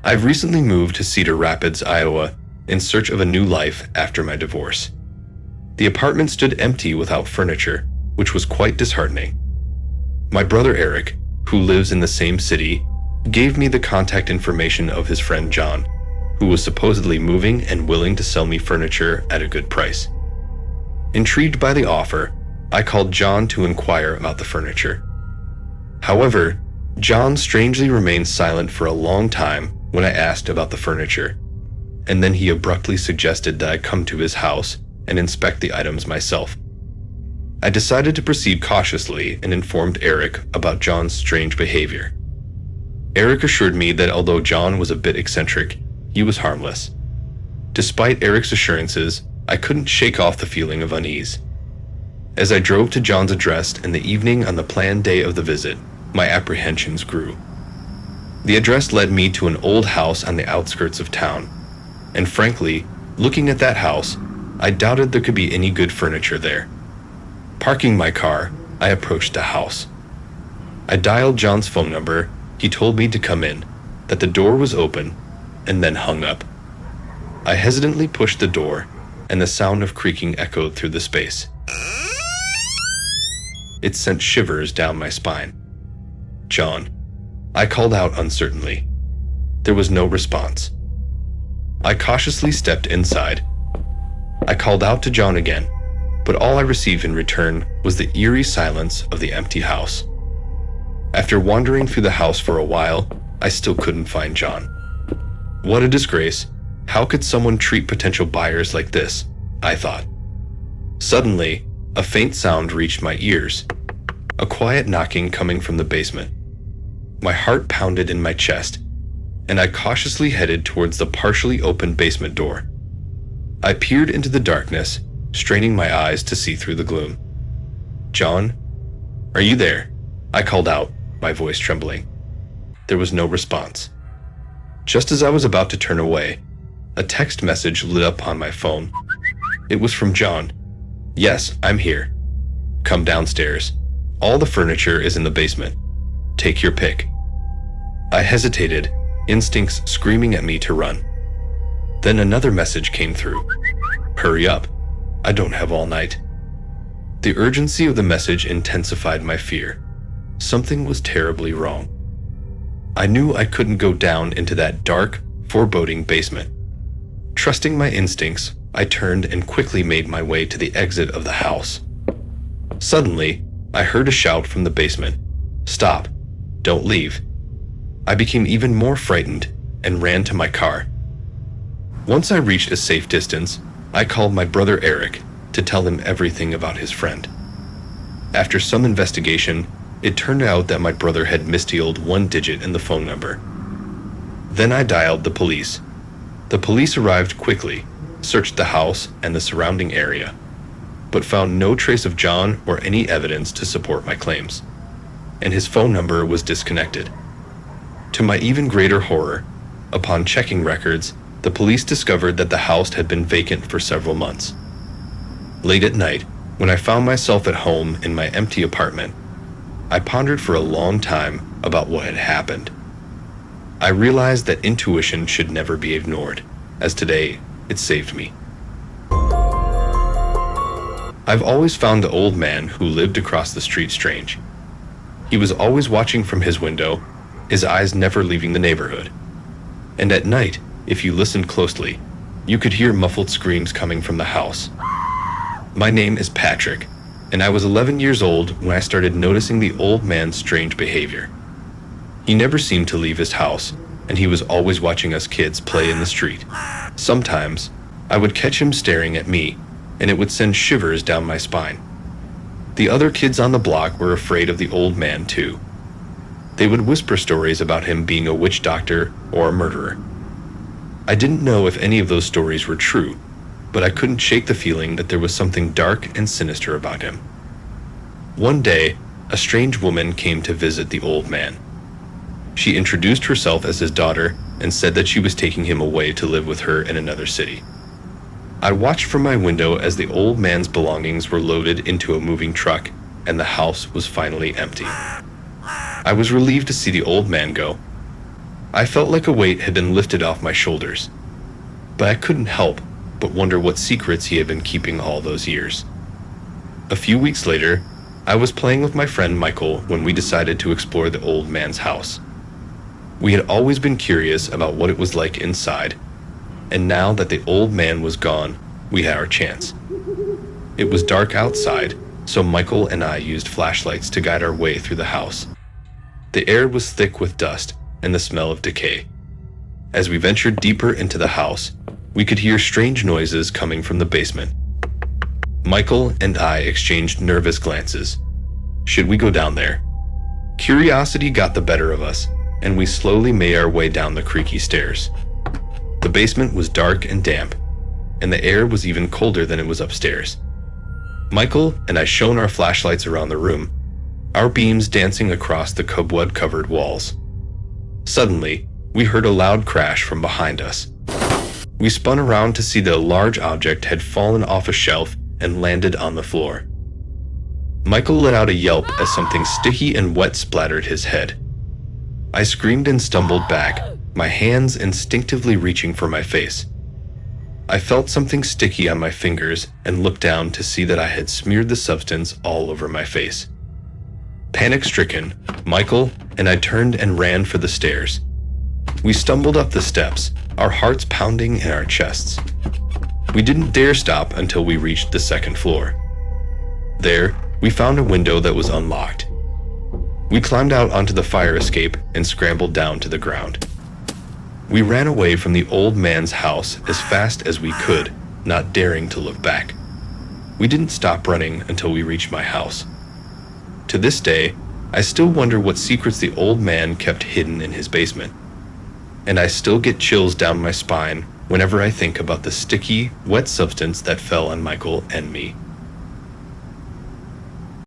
I've recently moved to Cedar Rapids, Iowa, in search of a new life after my divorce. The apartment stood empty without furniture, which was quite disheartening. My brother Eric, who lives in the same city, gave me the contact information of his friend John, who was supposedly moving and willing to sell me furniture at a good price. Intrigued by the offer, I called John to inquire about the furniture. However, John strangely remained silent for a long time when I asked about the furniture, and then he abruptly suggested that I come to his house and inspect the items myself. I decided to proceed cautiously and informed Eric about John's strange behavior. Eric assured me that although John was a bit eccentric, he was harmless. Despite Eric's assurances, I couldn't shake off the feeling of unease. As I drove to John's address in the evening on the planned day of the visit, my apprehensions grew. The address led me to an old house on the outskirts of town, and frankly, looking at that house, I doubted there could be any good furniture there. Parking my car, I approached the house. I dialed John's phone number. He told me to come in, that the door was open, and then hung up. I hesitantly pushed the door, and the sound of creaking echoed through the space. It sent shivers down my spine. "John," I called out uncertainly. There was no response. I cautiously stepped inside. I called out to John again, but all I received in return was the eerie silence of the empty house. After wandering through the house for a while, I still couldn't find John. What a disgrace. How could someone treat potential buyers like this? I thought. Suddenly, a faint sound reached my ears, a quiet knocking coming from the basement. My heart pounded in my chest, and I cautiously headed towards the partially open basement door. I peered into the darkness, straining my eyes to see through the gloom. "John, are you there?" I called out, my voice trembling. There was no response. Just as I was about to turn away, a text message lit up on my phone. It was from John. "Yes, I'm here. Come downstairs. All the furniture is in the basement. Take your pick." I hesitated, instincts screaming at me to run. Then another message came through. "Hurry up. I don't have all night." The urgency of the message intensified my fear. Something was terribly wrong. I knew I couldn't go down into that dark, foreboding basement. Trusting my instincts, I turned and quickly made my way to the exit of the house. Suddenly, I heard a shout from the basement. "Stop. Don't leave." I became even more frightened and ran to my car. Once I reached a safe distance, I called my brother Eric to tell him everything about his friend. After some investigation, it turned out that my brother had misdialed one digit in the phone number. Then I dialed the police. The police arrived quickly, searched the house and the surrounding area, but found no trace of John or any evidence to support my claims, and his phone number was disconnected. To my even greater horror, upon checking records, the police discovered that the house had been vacant for several months. Late at night, when I found myself at home in my empty apartment, I pondered for a long time about what had happened. I realized that intuition should never be ignored, as today it saved me. I've always found the old man who lived across the street strange. He was always watching from his window, his eyes never leaving the neighborhood. And at night, if you listened closely, you could hear muffled screams coming from the house. My name is Patrick, and I was 11 years old when I started noticing the old man's strange behavior. He never seemed to leave his house, and he was always watching us kids play in the street. Sometimes, I would catch him staring at me, and it would send shivers down my spine. The other kids on the block were afraid of the old man too. They would whisper stories about him being a witch doctor or a murderer. I didn't know if any of those stories were true, but I couldn't shake the feeling that there was something dark and sinister about him. One day, a strange woman came to visit the old man. She introduced herself as his daughter and said that she was taking him away to live with her in another city. I watched from my window as the old man's belongings were loaded into a moving truck and the house was finally empty. I was relieved to see the old man go. I felt like a weight had been lifted off my shoulders, but I couldn't help but wonder what secrets he had been keeping all those years. A few weeks later, I was playing with my friend Michael when we decided to explore the old man's house. We had always been curious about what it was like inside, and now that the old man was gone, we had our chance. It was dark outside, so Michael and I used flashlights to guide our way through the house. The air was thick with dust and the smell of decay. As we ventured deeper into the house, we could hear strange noises coming from the basement. Michael and I exchanged nervous glances. Should we go down there? Curiosity got the better of us, and we slowly made our way down the creaky stairs. The basement was dark and damp, and the air was even colder than it was upstairs. Michael and I shone our flashlights around the room, our beams dancing across the cobweb-covered walls. Suddenly, we heard a loud crash from behind us. We spun around to see that a large object had fallen off a shelf and landed on the floor. Michael let out a yelp as something sticky and wet splattered his head. I screamed and stumbled back, my hands instinctively reaching for my face. I felt something sticky on my fingers and looked down to see that I had smeared the substance all over my face. Panic-stricken, Michael and I turned and ran for the stairs. We stumbled up the steps, our hearts pounding in our chests. We didn't dare stop until we reached the second floor. There, we found a window that was unlocked. We climbed out onto the fire escape and scrambled down to the ground. We ran away from the old man's house as fast as we could, not daring to look back. We didn't stop running until we reached my house. To this day, I still wonder what secrets the old man kept hidden in his basement. And I still get chills down my spine whenever I think about the sticky, wet substance that fell on Michael and me.